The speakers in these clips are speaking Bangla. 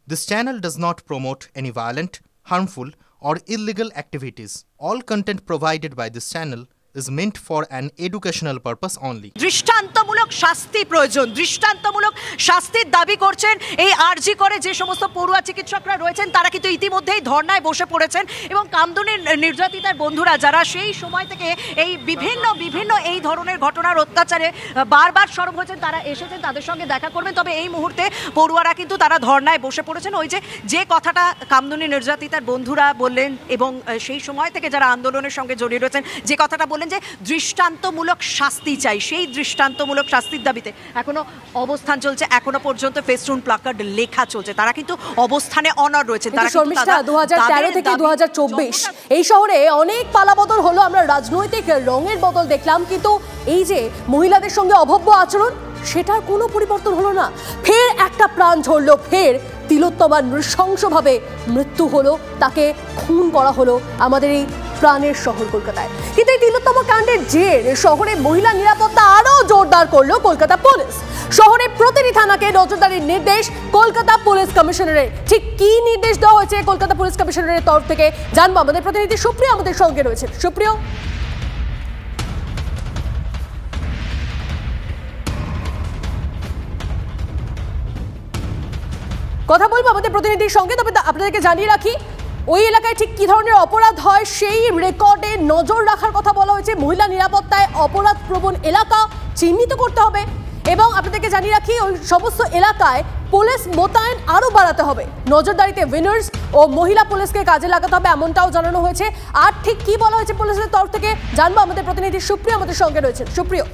This channel does not promote any violent, harmful, or illegal activities. All content provided by this channel is meant for an educational purpose only. দৃষ্টান্তমূলক শাস্তি প্রয়োজন, দৃষ্টান্তমূলক শাস্তির দাবি করছেন এই আরজি করে যে সমস্ত পড়ুয়া চিকিৎসকরা রয়েছেন তারা কিন্তু ইতিমধ্যেই ধর্নায় বসে পড়েছেন এবং কামদুনির নির্যাতিতার বন্ধুরা যারা সেই সময় থেকে এই বিভিন্ন এই ধরনের ঘটনার অত্যাচারে বারবার সরব হয়েছেন তারা এসেছেন তাদের সঙ্গে দেখা করবেন। তবে এই মুহূর্তে পড়ুয়ারা কিন্তু তারা ধর্নায় বসে পড়েছেন। ওই যে কথাটা কামদুনি নির্যাতিতার বন্ধুরা বললেন এবং সেই সময় থেকে যারা আন্দোলনের সঙ্গে জড়িয়ে রয়েছেন যে কথাটা বললেন যে দৃষ্টান্তমূলক শাস্তি চাই, সেই দৃষ্টান্তমূলক শাস্তির দাবিতে এখনো অবস্থান চলছে, এখনো পর্যন্ত ফেস্টুন প্লাকার্ড লেখা চলছে, তারা কিন্তু অবস্থানে অনড় রয়েছে। তারা 2013 থেকে 2024 এই শহরে অনেক পালাবদল হলো, আমরা রাজনৈতিক রঙের বদল দেখলাম, কিন্তু এই যে মহিলাদের সঙ্গে অভব্য আচরণ সেটার কোনো পরিবর্তন হলো না। ফের একটা প্রাণ ঝরলো, ফের তিলোত্তমার নৃশংসভাবে মৃত্যু হলো, তাকে খুন করা হলো আমাদের এই প্রাণের শহর কলকাতায়। কিন্তু এই তিলোত্তমা কাণ্ডের জের শহরে মহিলা নিরাপত্তা আরো জোরদার করলো কলকাতা পুলিশ। শহরে প্রতিটি থানাকে নজরদারির নির্দেশ কলকাতা পুলিশ কমিশনারের। ঠিক কি নির্দেশ দেওয়া হয়েছে কলকাতা পুলিশ কমিশনারের তরফ থেকে জানবো। আমাদের প্রতিনিধি সুপ্রিয় আমাদের সঙ্গে রয়েছে। সুপ্রিয়, কথা বলবো আমাদের প্রতিনিধির সঙ্গে। তবে আপনাদেরকে জানিয়ে রাখি ওই এলাকায় ঠিক কি ধরনের অপরাধ হয় সেই রেকর্ডে নজর রাখার কথা বলা হয়েছে। মহিলা নিরাপত্তায় অপরাধ প্রবণ এলাকা চিহ্নিত করতে হবে এবং আপনাদেরকে জানিয়ে রাখি ওই সমস্ত এলাকায় পুলিশ মোতায়েন আরো বাড়াতে হবে। নজরদারিতে উইনার্স ও মহিলা পুলিশকে কাজে লাগাতে হবে এমনটাও জানানো হয়েছে। আর ঠিক কি বলা হয়েছে পুলিশের তরফ থেকে জানবো। আমাদের প্রতিনিধি সুপ্রিয় আমাদের সঙ্গে রয়েছেন। সুপ্রিয়,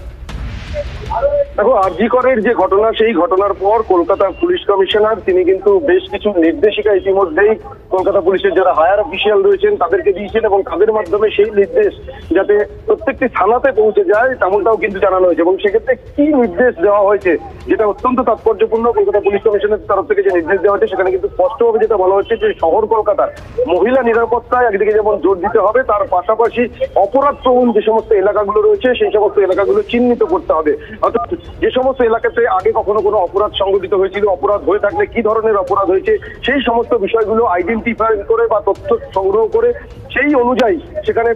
দেখো, আরজি করের যে ঘটনা সেই ঘটনার পর কলকাতা পুলিশ কমিশনার তিনি কিন্তু বেশ কিছু নির্দেশিকা ইতিমধ্যেই কলকাতা পুলিশের যারা হায়ার অফিসিয়াল রয়েছেন তাদেরকে দিয়েছেন এবং তাদের মাধ্যমে সেই নির্দেশ যাতে প্রত্যেকটি থানাতে পৌঁছে যায় তেমনটাও কিন্তু জানানো হয়েছে। এবং সেক্ষেত্রে কি নির্দেশ দেওয়া হয়েছে যেটা অত্যন্ত তাৎপর্যপূর্ণ, কলকাতা পুলিশ কমিশনের তরফ থেকে যে নির্দেশ দেওয়া হয়েছে সেখানে কিন্তু স্পষ্টভাবে যেটা বলা হচ্ছে যে শহর কলকাতার মহিলা নিরাপত্তায় একদিকে যেমন জোর দিতে হবে তার পাশাপাশি অপরাধ প্রবণ যে সমস্ত এলাকাগুলো রয়েছে সেই সমস্ত এলাকাগুলো চিহ্নিত করতে হবে। অর্থাৎ যে সমস্ত এলাকাতে আগে কখনো কোনো অপরাধ সংঘটিত হয়েছিল, অপরাধ হয়ে থাকলে কি ধরনের অপরাধ হয়েছে সেই সমস্ত বিষয়গুলো আইডেন্টিফাই করে বা তথ্য সংগ্রহ করে সেই অনুযায়ী সেখানে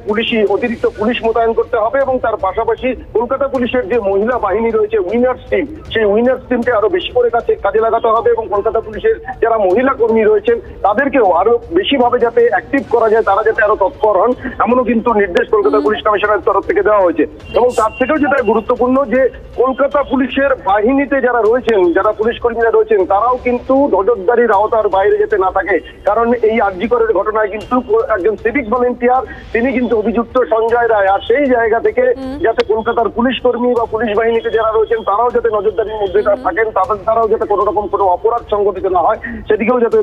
অতিরিক্ত পুলিশ মোতায়েন করতে হবে এবং তার পাশাপাশি কলকাতা পুলিশের যে মহিলা বাহিনী রয়েছে উইনার্স টিম, সেই উইনার্স টিমকে আরো বেশি করে কাজে লাগাতে হবে এবং কলকাতা পুলিশের যারা মহিলা কর্মী রয়েছেন তাদেরকেও আরো বেশি ভাবে যাতে অ্যাক্টিভ করা যায়, তারা যাতে আরো তৎপর হন এমনও কিন্তু নির্দেশ কলকাতা পুলিশ কমিশনারের তরফ থেকে দেওয়া হয়েছে। এবং তার থেকেও যেটা গুরুত্বপূর্ণ যে কলকাতা পুলিশের বাহিনীতে যারা রয়েছেন, যারা পুলিশ কর্মীরা রয়েছেন তারাও কিন্তু নজরদারির আওতার বাইরে যেতে না থাকে। কারণ এই আরজি করের ঘটনায় কিন্তু একজন সিভিক ভলেন্টিয়ার তিনি কিন্তু অভিযুক্ত সঞ্জয় রায়, আর সেই জায়গা থেকে যাতে কলকাতার পুলিশ কর্মী বা পুলিশ বাহিনীতে যারা রয়েছেন তারাও যাতে নজরদারির মধ্যে থাকেন, তাদের দ্বারাও যাতে কোনো রকম কোনো অপরাধ সংঘটিত না হয় সেদিকেও যাতে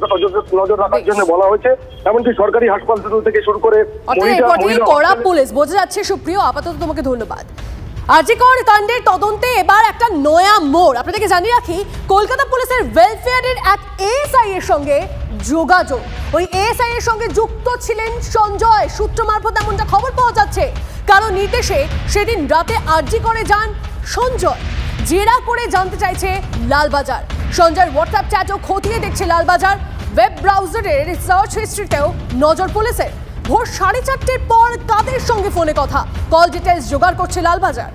নজর রাখার জন্য বলা হয়েছে। এমনকি সরকারি হাসপাতাল থেকে শুরু করে কড়া পুলিশ বোঝা যাচ্ছে। সুপ্রিয়, আপাতত তোমাকে ধন্যবাদ। আরজি কর কাণ্ডের তদন্তে এবার একটা নয়া মোড়। আপনাদেরকে জানিয়ে রাখি কলকাতা পুলিশের ওয়েলফেয়ারের এক এএসআই এর সঙ্গে যোগাযোগ। ওই এএসআই এর সঙ্গে যুক্ত ছিলেন সঞ্জয়, সূত্র মারফত এমনটা খবর পাওয়া যাচ্ছে। কারো নির্দেশে সেদিন রাতে আরজি করে যান সঞ্জয়, জেরা করে জানতে চাইছে লালবাজার। সঞ্জয়ের হোয়াটসঅ্যাপ চ্যাটও খতিয়ে দেখছে লালবাজার। ওয়েব ব্রাউজারের সার্চ হিস্ট্রিতেও নজর পুলিশের। ভোর 4:30টার পর কাদের সঙ্গে ফোনে কথা, কল ডিটেলস জোগাড় করছে লালবাজার।